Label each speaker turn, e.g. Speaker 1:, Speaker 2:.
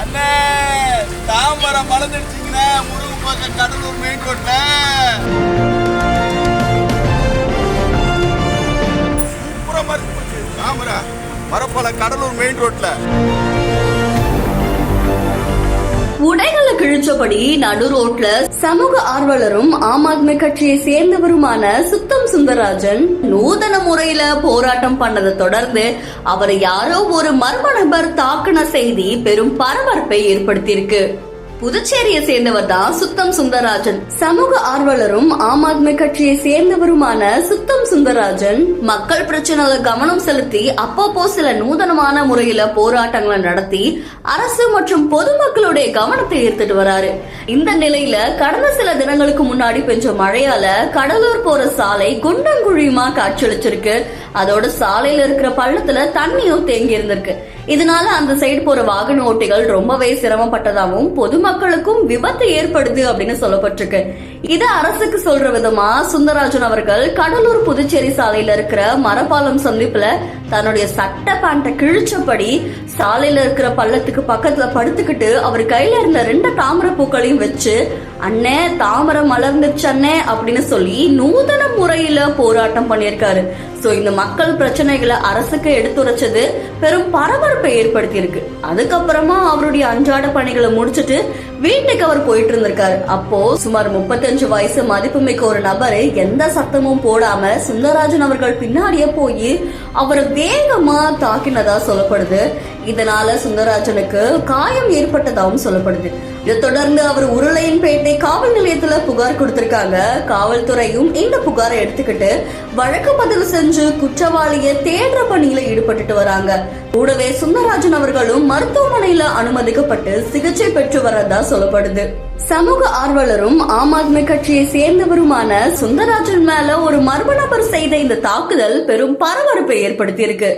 Speaker 1: அண்ணே தாமரம் மலர்ந்துடுச்சுங்கண்ணே முருகப்பாக்கம் கடலூர் மெயின் ரோட்ல. சூப்பரா மறுத்து போச்சு தாமரம் மரப்பாலம் கடலூர் மெயின் ரோட்ல.
Speaker 2: உடைகளை கிழிச்சபடி நடு ரோட்ல சமூக ஆர்வலரும் ஆம் ஆத்மி கட்சியை சேர்ந்தவருமான சுத்தம் சுந்தரராஜன் நூதன முறையில போராட்டம் பண்ணதை தொடர்ந்து அவரை யாரோ ஒரு மர்ம நபர் தாக்குன செய்தி பெரும் பரபரப்பை ஏற்படுத்தியிருக்கு. புதுச்சேரியை சேர்ந்தவர் தான் சுத்தம் சுந்தரராஜன். சமூக ஆர்வலரும் ஆம் ஆத்மி கட்சியை சேர்ந்தவருமான சுத்தம் சுந்தரராஜன் மக்கள் பிரச்சனைகளை கவனம் செலுத்தி அப்பப்போ சில நூதனமான முறையில போராட்டங்களை நடத்தி அரசு மற்றும் பொதுமக்களுடைய கவனத்தை ஈர்த்துட்டு வராரு. இந்த நிலையில கடந்த சில தினங்களுக்கு முன்னாடி பெஞ்ச மழையால கடலூர் போற சாலை குண்டங்குழியுமா காட்சியளிச்சிருக்கு. அதோட சாலையில இருக்கிற பள்ளத்துல தண்ணியும் தேங்கி இருந்திருக்கு. இதனால அந்த சைடு போற வாகன ஓட்டிகள் ரொம்பவே சிரமப்பட்டதாகவும் பொதுமக்களுக்கும் விபத்து ஏற்படுது அப்படின்னு சொல்லப்பட்டிருக்கு. இத அரசுக்கு சொல்ற விதமா சுந்தரராஜன் அவர்கள் கடலூர் புதுச்சேரி சாலையில இருக்கிற மரப்பாலம் சந்திப்புல தன்னுடைய சட்ட பேண்ட கிழிச்சபடி சாலையில இருக்கிற பள்ளத்துக்கு பக்கத்துல படுத்துக்கிட்டு அவர் கையில இருந்த 2 தாமரை பூக்களையும் வச்சு அண்ணே தாமரை மலர்ந்துச்சு அண்ணே அப்படின்னு சொல்லி நூதன முறையில போராட்டம் பண்ணியிருக்காரு. சோ இந்த மக்கள் பிரச்சனைகளை அரசுக்கு எடுத்துரைச்சது பெரும் பரபரப்பை ஏற்படுத்தி இருக்கு. அதுக்கப்புறமா அவருடைய அன்றாட பணிகளை முடிச்சுட்டு வீட்டுக்கு அவர் போயிட்டு இருந்திருக்காரு. அப்போ சுமார் 35 வயசு மதிப்புமிக்க ஒரு நபரை எந்த சத்தமும் போடாம சுந்தரராஜன் அவர்கள் பின்னாடியே போய் அவரை வேகமா தாக்கினதா சொல்லப்படுது. இதனால சுந்தரராஜனுக்கு காயம் ஏற்பட்டதாகவும் சொல்லப்படுது. இதை தொடர்ந்து அவர் உருளையன்பேட்டை காவல் நிலையத்துல புகார் கொடுத்திருக்காங்க. காவல்துறையும் இந்த புகாரை எடுத்துக்கிட்டு வழக்கு பதிவு செஞ்சு குற்றவாளியை தேடுற பணியில ஈடுபட்டு வராங்க. கூடவே சுந்தரராஜன் அவர்களும் மருத்துவமனையில அனுமதிக்கப்பட்டு சிகிச்சை பெற்று வரதா சொல்லப்படுது. சமூக ஆர்வலரும் ஆம் ஆத்மி கட்சியை சேர்ந்தவருமான சுந்தரராஜன் மேல ஒரு மர்ம நபர் செய்த இந்த தாக்குதல் பெரும் பரபரப்பை ஏற்படுத்தி இருக்கு.